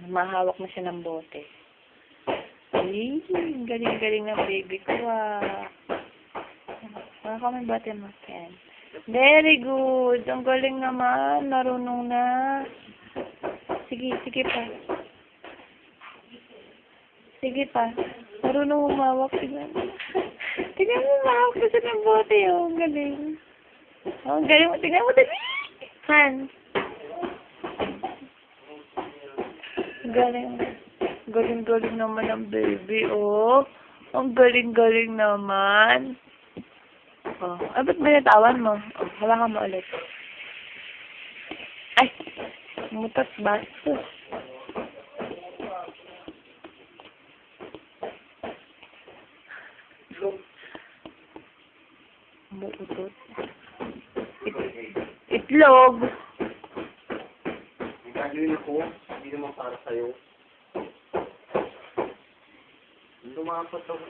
Mahawak na siya ng bote. Ay, galing-galing ng baby ko, Baka kami bate mo, Ken. Very good. Ang galing naman. Marunong na. Sige, sige pa. Sige pa. Marunong umawak. Tignan mo, umawak na siya ng bote, Ang galing. Ang galing mo. Tignan mo, Han. Galing. Galing-galing naman ang baby, Ang galing-galing naman. Ay, ba't binatawan mo? Hawakan mo ulit. Ay! Mutas bastos. Muutot. Itlog! Ang gagawin ako, hindi naman para sa'yo. Lumapat ako.